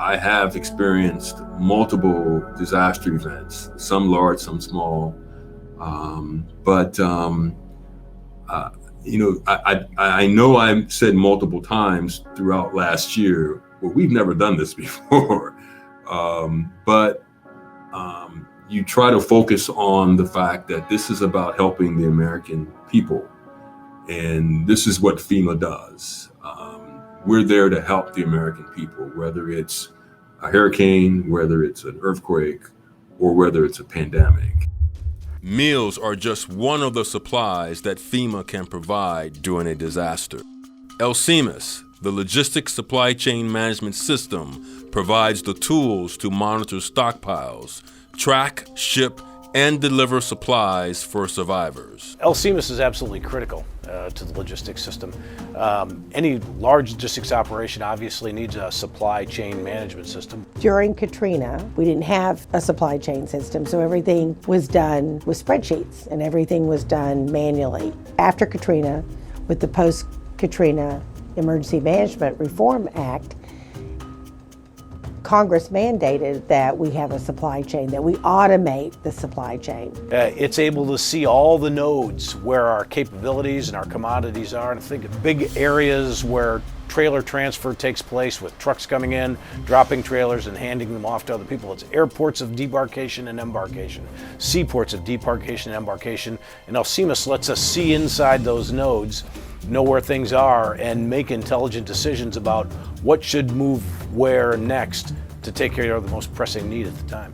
I have experienced multiple disaster events, some large, some small. But I know I've said multiple times throughout last year, well, we've never done this before. But you try to focus on the fact that this is about helping the American people. And this is what FEMA does. We're there to help the American people, whether it's a hurricane, whether it's an earthquake, or whether it's a pandemic. Meals are just one of the supplies that FEMA can provide during a disaster. FEMAs, the Logistics Supply Chain Management System, provides the tools to monitor stockpiles, track, ship, and deliver supplies for survivors. FEMAs is absolutely critical to the logistics system. Any large logistics operation obviously needs a supply chain management system. During Katrina, we didn't have a supply chain system, so everything was done with spreadsheets and everything was done manually. After Katrina, with the post-Katrina Emergency Management Reform Act, Congress mandated that we have a supply chain, that we automate the supply chain. It's able to see all the nodes where our capabilities and our commodities are, and think of big areas where trailer transfer takes place with trucks coming in, dropping trailers and handing them off to other people. It's airports of debarkation and embarkation, seaports of debarkation and embarkation, and FEMAs lets us see inside those nodes, know where things are, and make intelligent decisions about what should move where next to take care of the most pressing need at the time.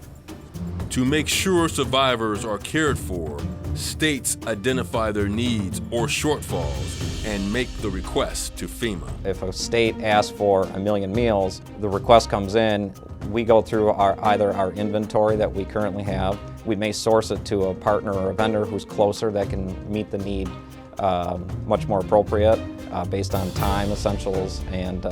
To make sure survivors are cared for, states identify their needs or shortfalls and make the request to FEMA. If a state asks for 1 million meals, the request comes in, we go through either our inventory that we currently have, we may source it to a partner or a vendor who's closer that can meet the need much more appropriate based on time, essentials, and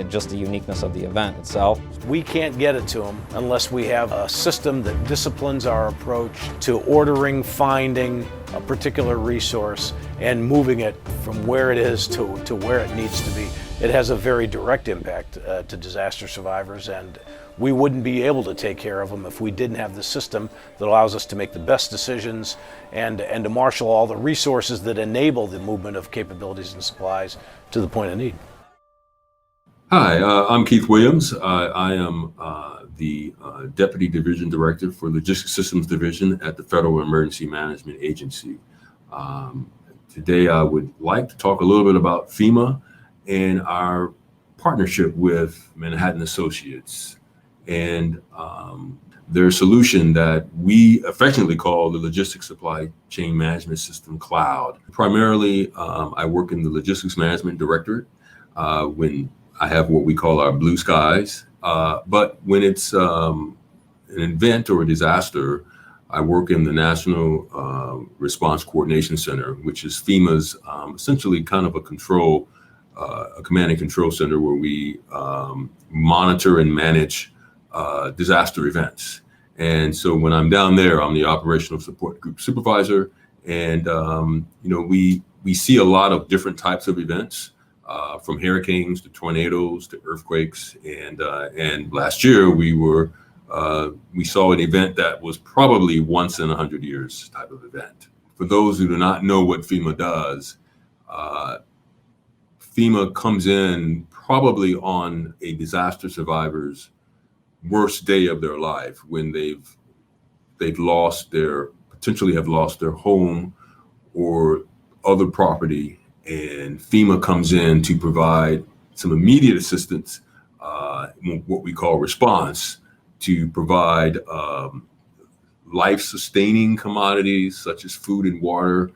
just the uniqueness of the event itself. We can't get it to them unless we have a system that disciplines our approach to ordering, finding a particular resource, and moving it from where it is to where it needs to be. It has a very direct impact to disaster survivors, and we wouldn't be able to take care of them if we didn't have the system that allows us to make the best decisions and to marshal all the resources that enable the movement of capabilities and supplies to the point of need. Hi, I'm Keith Williams. I am the Deputy Division Director for Logistics Systems Division at the Federal Emergency Management Agency. Today I would like to talk a little bit about FEMA and our partnership with Manhattan Associates and their solution that we affectionately call the Logistics Supply Chain Management System Cloud. Primarily, I work in the Logistics Management Directorate when I have what we call our blue skies. But when it's an event or a disaster, I work in the National Response Coordination Center, which is FEMA's essentially kind of a command and control center where we monitor and manage disaster events. And so when I'm down there, I'm the operational support group supervisor. And, we see a lot of different types of events, from hurricanes to tornadoes to earthquakes. And last year we saw an event that was probably once in 100 years type of event. For those who do not know what FEMA does, FEMA comes in probably on a disaster survivor's worst day of their life when they've potentially have lost their home or other property, and FEMA comes in to provide some immediate assistance, what we call response, to provide life-sustaining commodities such as food and water.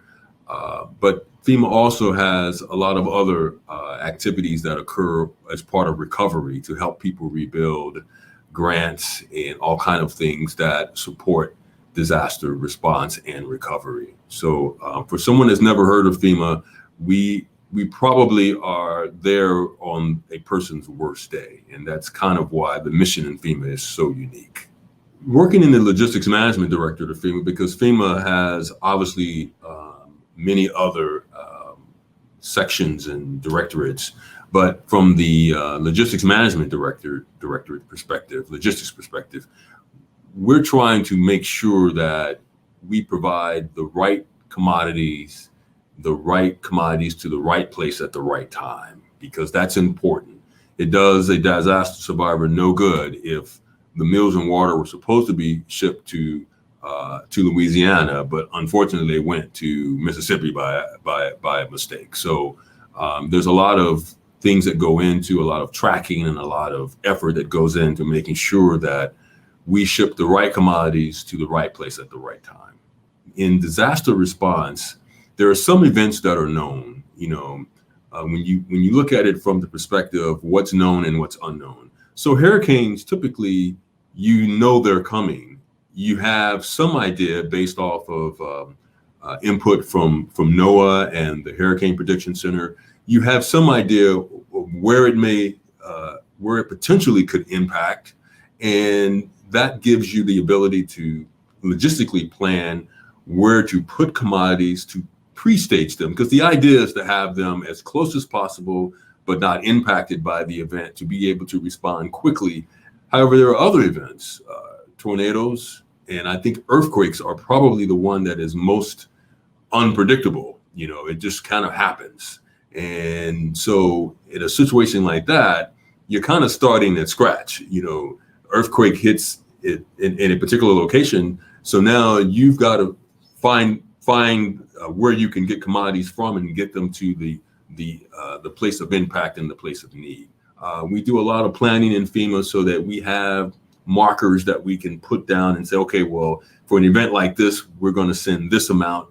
But FEMA also has a lot of other activities that occur as part of recovery to help people rebuild, grants, and all kind of things that support disaster response and recovery. So for someone that's never heard of FEMA, we probably are there on a person's worst day. And that's kind of why the mission in FEMA is so unique. Working in the Logistics Management Directorate of FEMA, because FEMA has obviously many other sections and directorates, But from the logistics management directorate perspective, logistics perspective, we're trying to make sure that we provide the right commodities to the right place at the right time, because that's important. It does a disaster survivor no good if the meals and water were supposed to be shipped to Louisiana, but unfortunately they went to Mississippi by a mistake. So there's a lot of things that go into, a lot of tracking and a lot of effort that goes into making sure that we ship the right commodities to the right place at the right time. In disaster response, there are some events that are known. When you look at it from the perspective of what's known and what's unknown. So hurricanes, typically, they're coming. You have some idea based off of input from NOAA and the Hurricane Prediction Center. You have some idea of where it potentially could impact, and that gives you the ability to logistically plan where to put commodities, to pre-stage them, because the idea is to have them as close as possible, but not impacted by the event, to be able to respond quickly. However, there are other events, tornadoes, and I think earthquakes are probably the one that is most unpredictable. It just kind of happens. And so in a situation like that, you're kind of starting at scratch. Earthquake hits it in a particular location. So now you've got to find where you can get commodities from and get them to the place of impact and the place of need. We do a lot of planning in FEMA so that we have markers that we can put down and say, okay, well, for an event like this, we're going to send this amount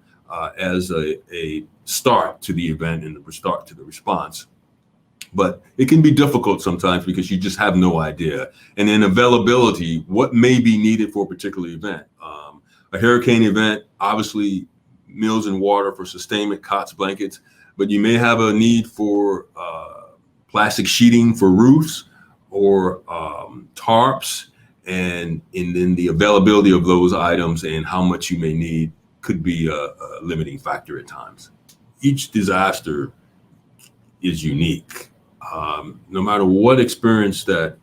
as a start to the event and the start to the response. But it can be difficult sometimes because you just have no idea. And then availability, what may be needed for a particular event. A hurricane event, obviously, meals and water for sustainment, cots, blankets, but you may have a need for plastic sheeting for roofs or tarps, and then the availability of those items and how much you may need could be a limiting factor at times. Each disaster is unique. No matter what experience that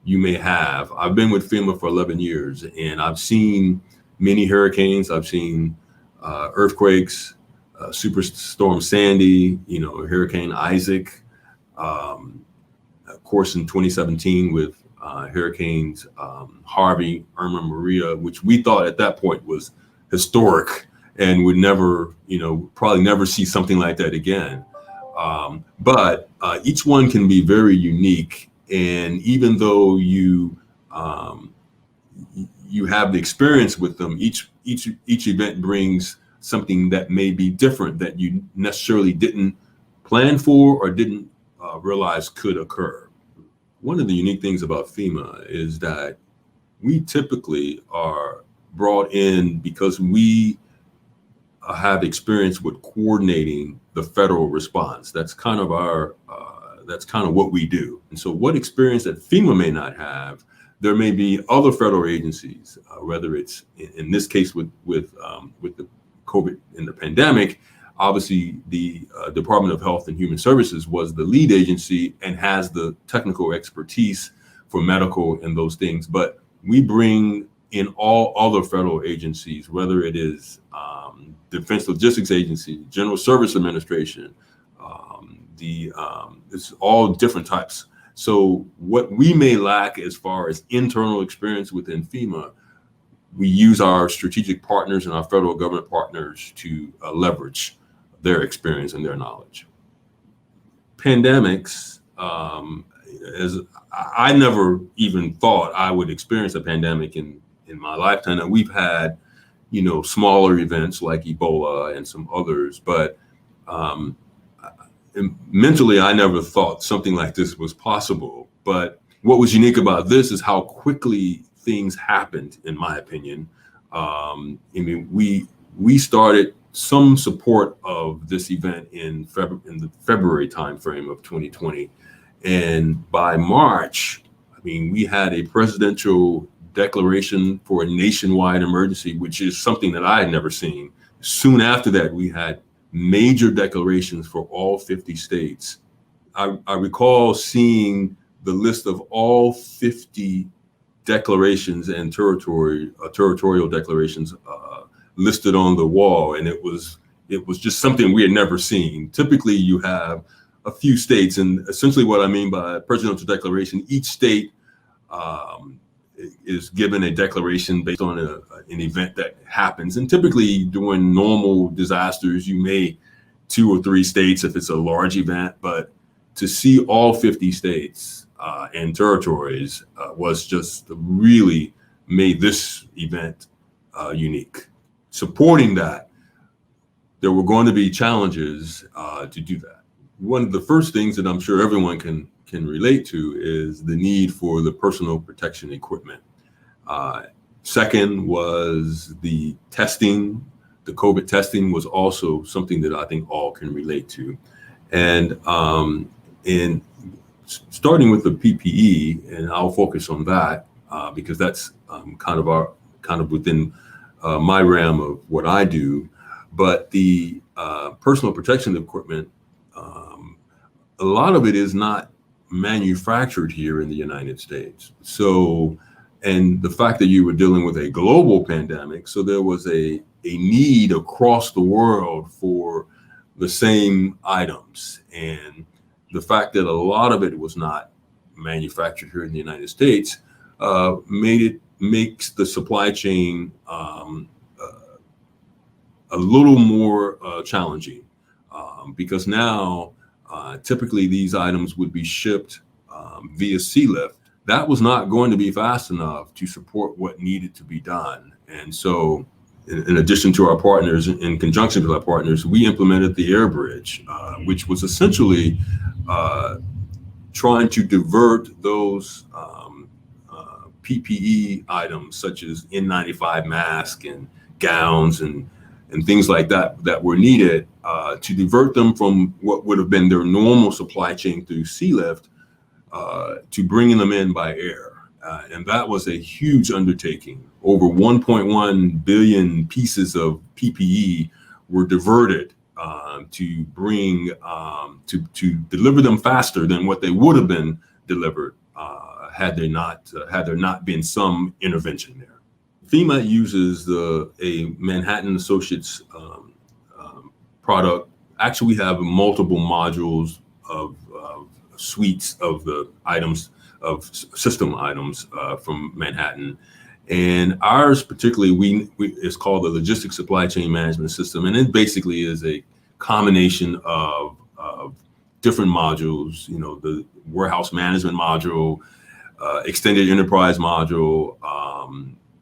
you may have, I've been with FEMA for 11 years, and I've seen many hurricanes. I've seen earthquakes, Superstorm Sandy, Hurricane Isaac, of course in 2017 with hurricanes Harvey, Irma, Maria, which we thought at that point was historic and would never, probably never see something like that again. But each one can be very unique, and even though you have the experience with them, each event brings something that may be different that you necessarily didn't plan for or didn't realize could occur. One of the unique things about FEMA is that we typically are brought in because we have experience with coordinating the federal response. That's kind of what we do. And so what experience that FEMA may not have, there may be other federal agencies, whether it's in this case with the COVID and the pandemic. Obviously, the Department of Health and Human Services was the lead agency and has the technical expertise for medical and those things. But we bring in all other federal agencies, whether it is Defense Logistics Agency, General Service Administration, it's all different types. So what we may lack as far as internal experience within FEMA, we use our strategic partners and our federal government partners to leverage their experience and their knowledge. Pandemics, as I never even thought I would experience a pandemic in my lifetime. And we've had, smaller events like Ebola and some others, but mentally, I never thought something like this was possible. But what was unique about this is how quickly things happened, in my opinion. We started some support of this event in the February timeframe of 2020. And by March, we had a presidential declaration for a nationwide emergency, which is something that I had never seen. Soon after that, we had major declarations for all 50 states I recall seeing the list of all 50 declarations and territorial declarations listed on the wall, and it was just something we had never seen. Typically, you have a few states, and essentially what I mean by presidential declaration, each state is given a declaration based on an event that happens. And typically during normal disasters, you may 2 or 3 states if it's a large event, but to see all 50 states and territories was just really made this event unique. Supporting that, there were going to be challenges to do that. One of the first things that I'm sure everyone can relate to is the need for the personal protection equipment. Second was the testing. The COVID testing was also something that I think all can relate to. And starting with the PPE, and I'll focus on that because that's kind of within my realm of what I do. But the personal protection equipment, a lot of it is not manufactured here in the United States. So, and the fact that you were dealing with a global pandemic, so there was a need across the world for the same items. And the fact that a lot of it was not manufactured here in the United States makes the supply chain a little more challenging because now typically these items would be shipped via sea lift. That was not going to be fast enough to support what needed to be done. And so in addition to our partners, in conjunction with our partners, we implemented the air bridge, which was essentially trying to divert those PPE items such as N95 masks and gowns and things like that that were needed to divert them from what would have been their normal supply chain through sea lift to bringing them in by air. And that was a huge undertaking. Over 1.1 billion pieces of PPE were diverted to bring to deliver them faster than what they would have been delivered had there not been some intervention there. FEMA uses a Manhattan Associates product. Actually, we have multiple modules of suites of the items, of system items from Manhattan. And ours particularly, it's called the Logistics Supply Chain Management System. And it basically is a combination of different modules, you know, the warehouse management module, extended enterprise module,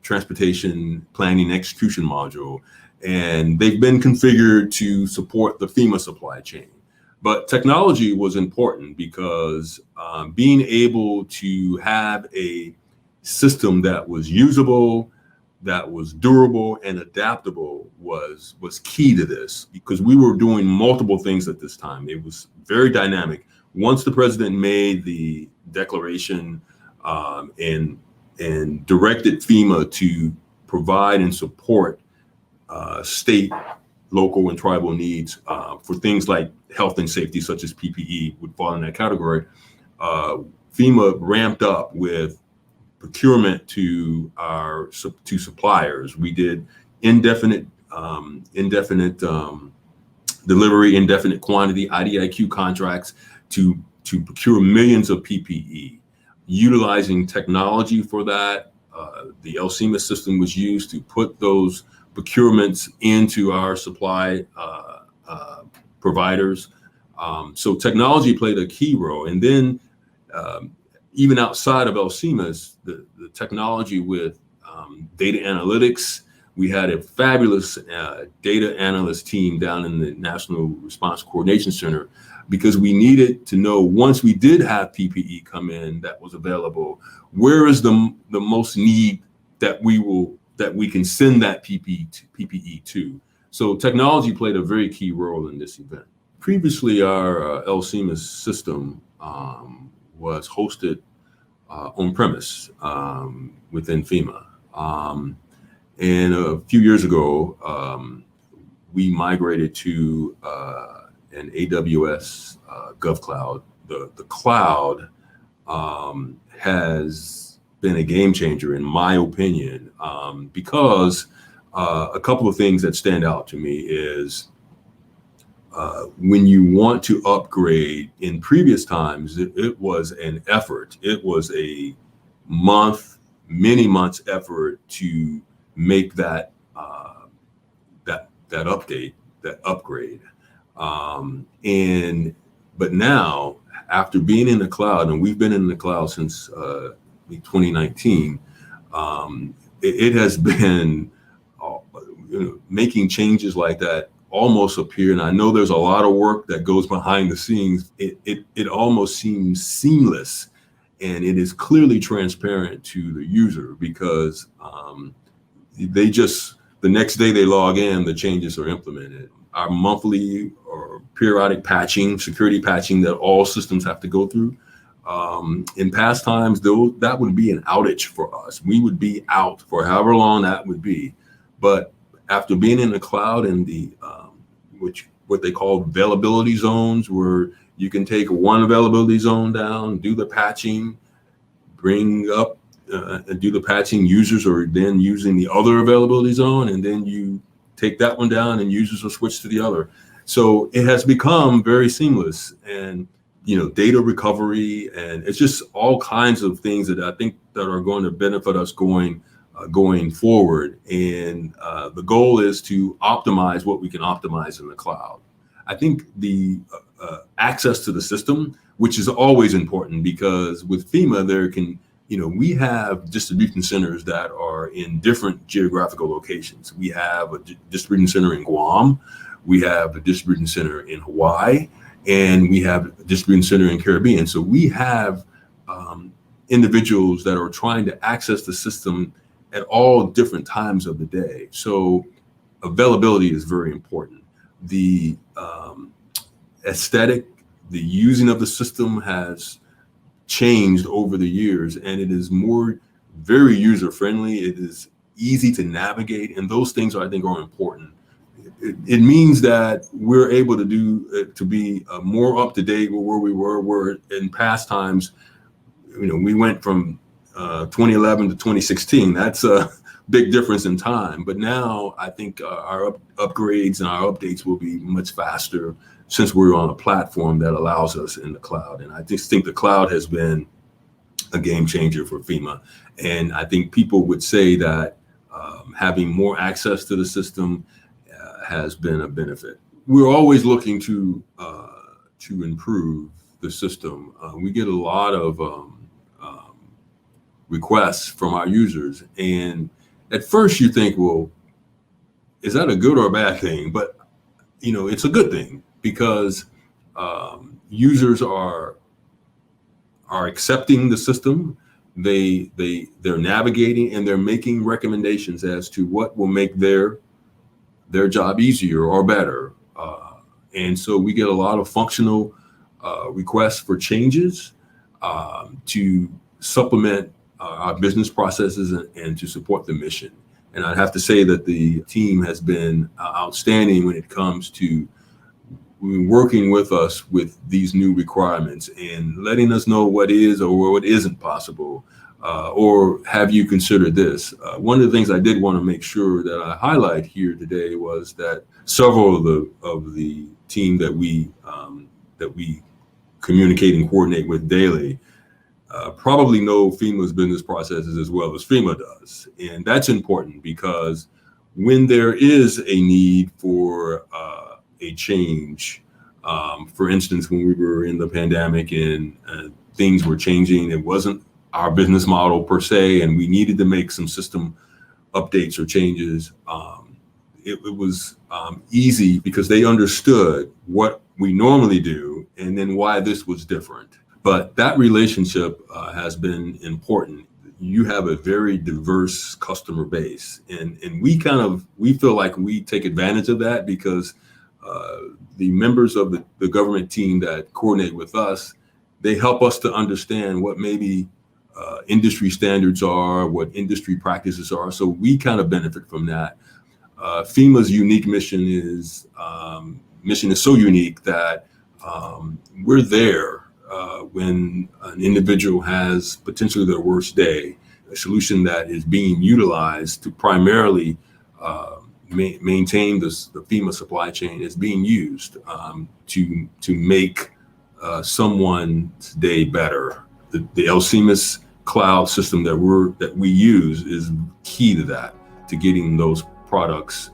transportation planning execution module, and they've been configured to support the FEMA supply chain. But technology was important because being able to have a system that was usable, that was durable and adaptable was key to this, because we were doing multiple things at this time. It was very dynamic. Once the president made the declaration and directed FEMA to provide and support state, local, and tribal needs for things like health and safety, such as PPE would fall in that category, FEMA ramped up with procurement to suppliers. We did indefinite delivery, indefinite quantity IDIQ contracts to procure millions of PPE. Utilizing technology for that, the FEMA system was used to put those procurements into our supply providers. So technology played a key role. And then even outside of FEMAs, the technology with data analytics, we had a fabulous data analyst team down in the National Response Coordination Center, because we needed to know, once we did have PPE come in that was available, where is the most need that we can send that PPE to. So technology played a very key role in this event. Previously, our FEMA system was hosted on premise within FEMA. And a few years ago, we migrated to an AWS GovCloud the cloud has been a game changer, in my opinion, because a couple of things that stand out to me is when you want to upgrade. In previous times, it was an effort. It was a many months effort to make that that update, that upgrade. But now, after being in the cloud, and we've been in the cloud since 2019, it has been making changes like that almost appear. And I know there's a lot of work that goes behind the scenes. It almost seems seamless, and it is clearly transparent to the user, because they just, the next day they log in, the changes are implemented. Our monthly or periodic patching, security patching that all systems have to go through. In past times, though, that would be an outage for us. We would be out for however long that would be. But after being in the cloud and the what they call availability zones, where you can take one availability zone down, do the patching, bring up and do the patching, users are then using the other availability zone, and then you take that one down and users will switch to the other. So it has become very seamless, and data recovery, and it's just all kinds of things that I think that are going to benefit us going forward. And the goal is to optimize what we can optimize in the cloud. I think the access to the system, which is always important, because with FEMA, we have distribution centers that are in different geographical locations. We have a distribution center in Guam, we have a distribution center in Hawaii, and we have a distribution center in Caribbean. So we have individuals that are trying to access the system at all different times of the day. So availability is very important. The aesthetic, the using of the system has changed over the years, and it is very user friendly. It is easy to navigate, and those things I think are important. It means that we're able to be more up to date with where we were. Where in past times, we went from 2011 to 2016. That's a big difference in time. But now I think our upgrades and our updates will be much faster, since we're on a platform that allows us in the cloud. And I just think the cloud has been a game changer for FEMA. And I think people would say that having more access to the system has been a benefit. We're always looking to improve the system. We get a lot of requests from our users, and at first you think, well, is that a good or a bad thing? But it's a good thing, because users are accepting the system. They're navigating, and they're making recommendations as to what will make their job easier or better. And so we get a lot of functional requests for changes to supplement our business processes and to support the mission. And I'd have to say that the team has been outstanding when it comes to working with us with these new requirements and letting us know what is or what isn't possible, or have you considered this? One of the things I did want to make sure that I highlight here today was that several of the team that we communicate and coordinate with daily probably know FEMA's business processes as well as FEMA does. And that's important, because when there is a need for a change, for instance, when we were in the pandemic and things were changing, it wasn't our business model per se, and we needed to make some system updates or changes. It was easy, because they understood what we normally do and then why this was different. But that relationship has been important. You have a very diverse customer base, and we feel like we take advantage of that, because the members of the government team that coordinate with us, they help us to understand what maybe industry standards are, what industry practices are. So we kind of benefit from that. FEMA's unique mission is so unique that we're there when an individual has potentially their worst day, a solution that is being utilized to primarily maintain the FEMA supply chain is being used to make someone's day better. The LCMS cloud system that we use is key to that, to getting those products,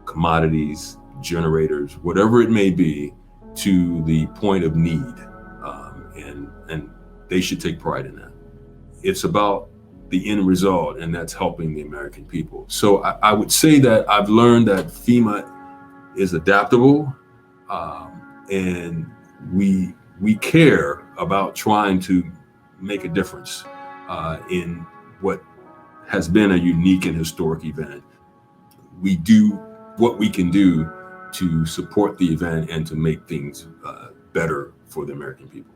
commodities, generators, whatever it may be, to the point of need, and they should take pride in that. It's about the end result, and that's helping the American people. So I would say that I've learned that FEMA is adaptable, and we care about trying to make a difference in what has been a unique and historic event. We do what we can do to support the event and to make things better for the American people.